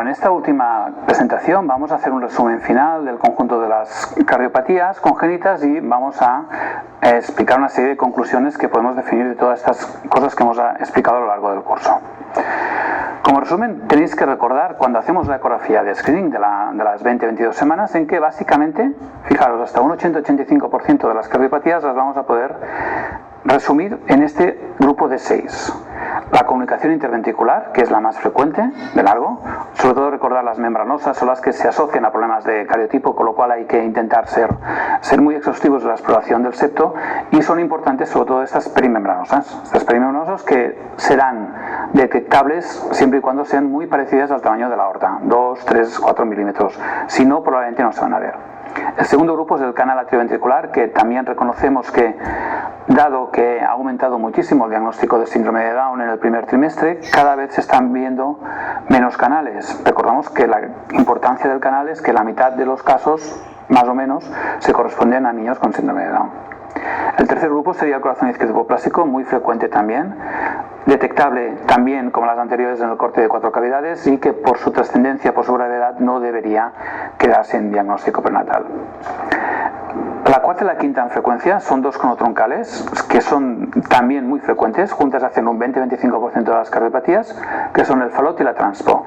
en esta última presentación vamos a hacer un resumen final del conjunto de las cardiopatías congénitas y vamos a explicar una serie de conclusiones que podemos definir de todas estas cosas que hemos explicado a lo largo del curso. Como resumen, tenéis que recordar cuando hacemos la ecografía de screening de las 20-22 semanas en que básicamente, fijaros, hasta un 80-85% de las cardiopatías las vamos a poder resumir en este grupo de 6. La comunicación interventricular, que es la más frecuente, de largo, sobre todo recordar las membranosas son las que se asocian a problemas de cardiotipo, con lo cual hay que intentar ser muy exhaustivos en la exploración del septo, y son importantes sobre todo estas perimembranosas que serán detectables siempre y cuando sean muy parecidas al tamaño de la aorta, 2, 3, 4 milímetros, si no probablemente no se van a ver. El segundo grupo es el canal atrioventricular, que también reconocemos que, dado que ha aumentado muchísimo el diagnóstico de síndrome de Down en el primer trimestre, cada vez se están viendo menos canales. Recordamos que la importancia del canal es que la mitad de los casos, más o menos, se corresponden a niños con síndrome de Down. El tercer grupo sería el corazón izquierdo hipoplástico, muy frecuente también, detectable también como las anteriores en el corte de 4 cavidades y que por su trascendencia, por su gravedad, no debería quedarse en diagnóstico prenatal. La cuarta y la quinta en frecuencia son dos cronotroncales que son también muy frecuentes, juntas hacen un 20-25% de las cardiopatías, que son el FALOT y la TRANSPO.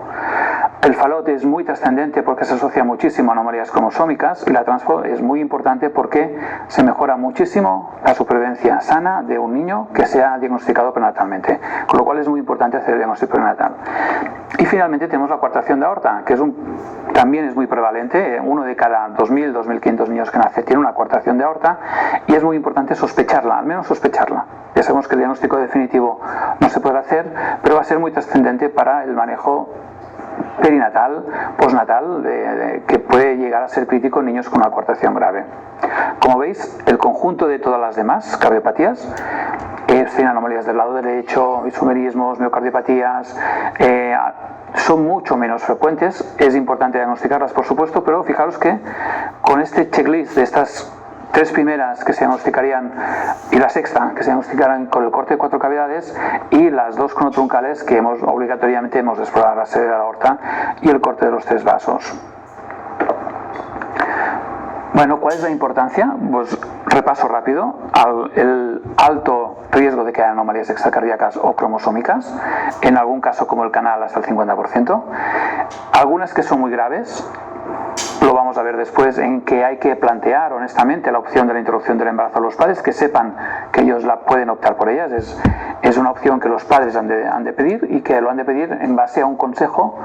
El FALOT es muy trascendente porque se asocia muchísimo a anomalías cromosómicas y la TRANSPO es muy importante porque se mejora muchísimo la supervivencia sana de un niño que sea diagnosticado prenatalmente, con lo cual es muy importante hacer el diagnóstico prenatal. Y finalmente tenemos la coartación de aorta, que también es muy prevalente, uno de cada 2.000-2.500 niños que nace tiene una coartación de aorta y es muy importante sospecharla, al menos sospecharla. Ya sabemos que el diagnóstico definitivo no se podrá hacer, pero va a ser muy trascendente para el manejo perinatal, postnatal, que puede llegar a ser crítico en niños con una coartación grave. Como veis, el conjunto de todas las demás cardiopatías, tienen anomalías del lado derecho, isomerismos, miocardiopatías, son mucho menos frecuentes. Es importante diagnosticarlas, por supuesto, pero fijaros que con este checklist de estas 3 primeras que se diagnosticarían y la sexta que se diagnosticarán con el corte de 4 cavidades y las 2 cronotroncales que obligatoriamente hemos de explorar, la sede de la aorta y el corte de los 3 vasos. Bueno, ¿cuál es la importancia? Pues repaso rápido. El alto riesgo de que haya anomalías extracardíacas o cromosómicas, en algún caso como el canal hasta el 50%. Algunas que son muy graves, lo vamos a ver después, en que hay que plantear honestamente la opción de la interrupción del embarazo a los padres, que sepan que ellos pueden optar por ellas. Es una opción que los padres han de pedir y que lo han de pedir en base a un consejo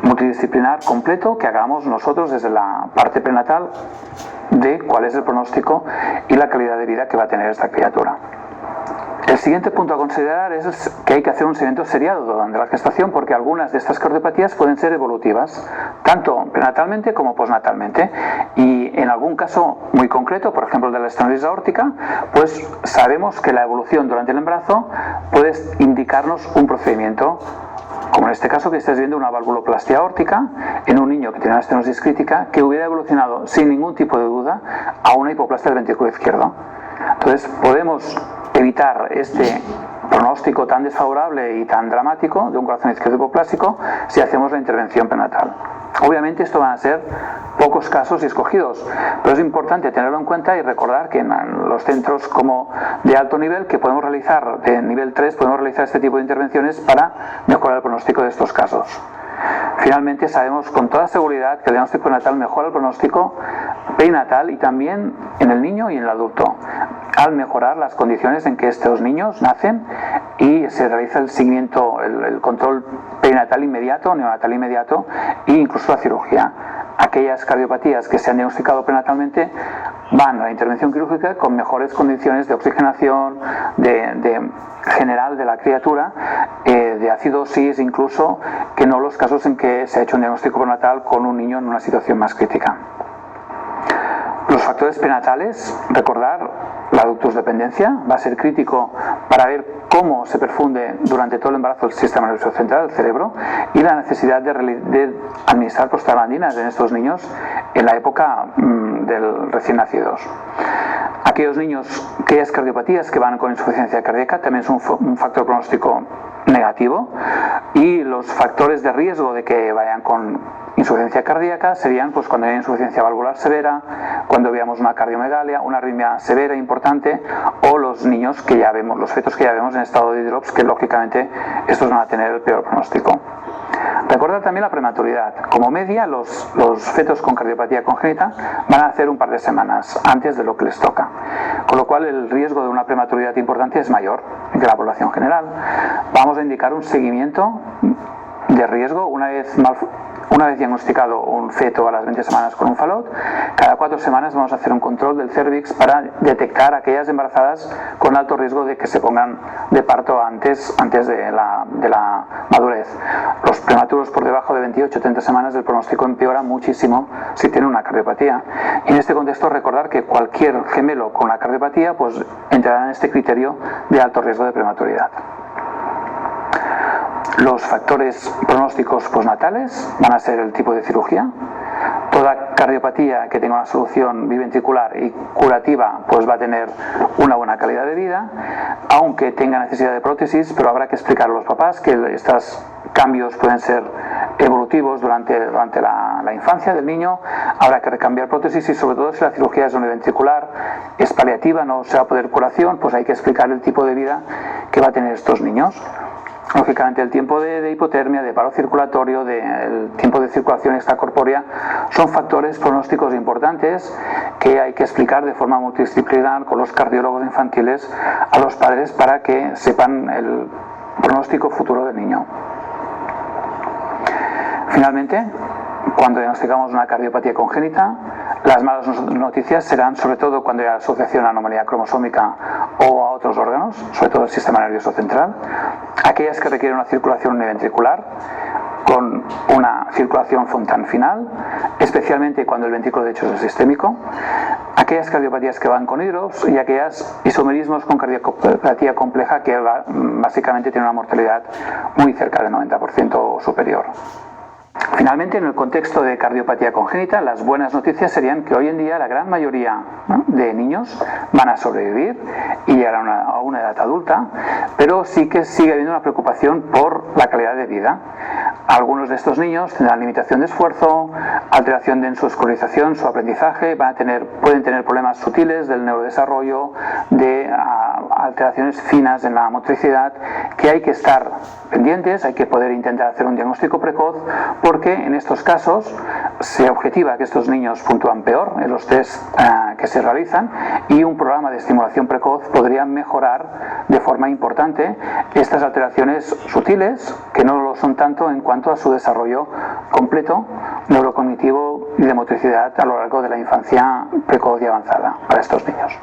multidisciplinar completo que hagamos nosotros desde la parte prenatal de cuál es el pronóstico y la calidad de vida que va a tener esta criatura. El siguiente punto a considerar es que hay que hacer un seguimiento seriado durante la gestación porque algunas de estas cardiopatías pueden ser evolutivas, tanto prenatalmente como postnatalmente, y en algún caso muy concreto, por ejemplo el de la estenosis aórtica, pues sabemos que la evolución durante el embarazo puede indicarnos un procedimiento, como en este caso que estáis viendo una valvuloplastia aórtica en un niño que tiene una estenosis crítica que hubiera evolucionado sin ningún tipo de duda a una hipoplastia del ventrículo izquierdo. Entonces podemos evitar este pronóstico tan desfavorable y tan dramático de un corazón izquierdo hipoplástico si hacemos la intervención prenatal. Obviamente esto van a ser pocos casos y escogidos, pero es importante tenerlo en cuenta y recordar que en los centros como de alto nivel que podemos realizar, de nivel 3, podemos realizar este tipo de intervenciones para mejorar el pronóstico de estos casos. Finalmente sabemos con toda seguridad que el diagnóstico prenatal mejora el pronóstico perinatal y también en el niño y en el adulto, al mejorar las condiciones en que estos niños nacen y se realiza el seguimiento, el control perinatal inmediato, neonatal inmediato e incluso la cirugía. Aquellas cardiopatías que se han diagnosticado prenatalmente van a la intervención quirúrgica con mejores condiciones de oxigenación, de general de la criatura, de acidosis incluso, que no los casos en que se ha hecho un diagnóstico prenatal con un niño en una situación más crítica. Los factores prenatales, recordar, la ductusdependencia va a ser crítico para ver cómo se perfunde durante todo el embarazo el sistema nervioso central, el cerebro, y la necesidad de administrar prostaglandinas en estos niños en la época del recién nacidos. Aquellos niños, aquellas cardiopatías que van con insuficiencia cardíaca también son un factor pronóstico negativo, y los factores de riesgo de que vayan con insuficiencia cardíaca serían pues cuando hay insuficiencia valvular severa, cuando veamos una cardiomegalia, una arritmia severa importante, o los niños que ya vemos, los fetos que ya vemos en estado de drops, que lógicamente estos van a tener el peor pronóstico. Recordad también la prematuridad. Como media, los fetos con cardiopatía congénita van a nacer un par de semanas antes de lo que les toca, con lo cual el riesgo de una prematuridad importante es mayor que la población general. Vamos a indicar un seguimiento de riesgo una vez diagnosticado un feto a las 20 semanas con un falot. Cada 4 semanas vamos a hacer un control del cérvix para detectar aquellas embarazadas con alto riesgo de que se pongan de parto antes de la madurez. Los prematuros por debajo de 28-30 semanas, el pronóstico empeora muchísimo si tienen una cardiopatía. Y en este contexto recordar que cualquier gemelo con una cardiopatía pues entrará en este criterio de alto riesgo de prematuridad. Los factores pronósticos postnatales van a ser el tipo de cirugía. Toda cardiopatía que tenga una solución biventricular y curativa pues va a tener una buena calidad de vida, aunque tenga necesidad de prótesis, pero habrá que explicar a los papás que estos cambios pueden ser evolutivos durante la infancia del niño. Habrá que recambiar prótesis, y sobre todo si la cirugía es univentricular, es paliativa, no se va a poder curación, pues hay que explicar el tipo de vida que va a tener estos niños. Lógicamente el tiempo de hipotermia, de paro circulatorio, el tiempo de circulación extracorpórea son factores pronósticos importantes que hay que explicar de forma multidisciplinar con los cardiólogos infantiles a los padres para que sepan el pronóstico futuro del niño. Finalmente, cuando diagnosticamos una cardiopatía congénita, las malas noticias serán sobre todo cuando hay asociación a anomalía cromosómica o a otros órganos, sobre todo el sistema nervioso central, aquellas que requieren una circulación univentricular con una circulación Fontan final, especialmente cuando el ventrículo derecho es sistémico, aquellas cardiopatías que van con hidrops y aquellas isomerismos con cardiopatía compleja que básicamente tienen una mortalidad muy cerca del 90% o superior. Finalmente, en el contexto de cardiopatía congénita, las buenas noticias serían que hoy en día la gran mayoría de niños van a sobrevivir y llegarán a una edad adulta, pero sí que sigue habiendo una preocupación por la calidad de vida. Algunos de estos niños tendrán limitación de esfuerzo, alteración en su escolarización, su aprendizaje, pueden tener problemas sutiles del neurodesarrollo, de alteraciones finas en la motricidad, que hay que estar pendientes, hay que poder intentar hacer un diagnóstico precoz, porque en estos casos se objetiva que estos niños puntúan peor en los test que se realizan, y un programa de estimulación precoz podría mejorar de forma importante estas alteraciones sutiles, que no lo son tanto en cuanto a su desarrollo completo, neurocognitivo y de motricidad a lo largo de la infancia precoz y avanzada para estos niños.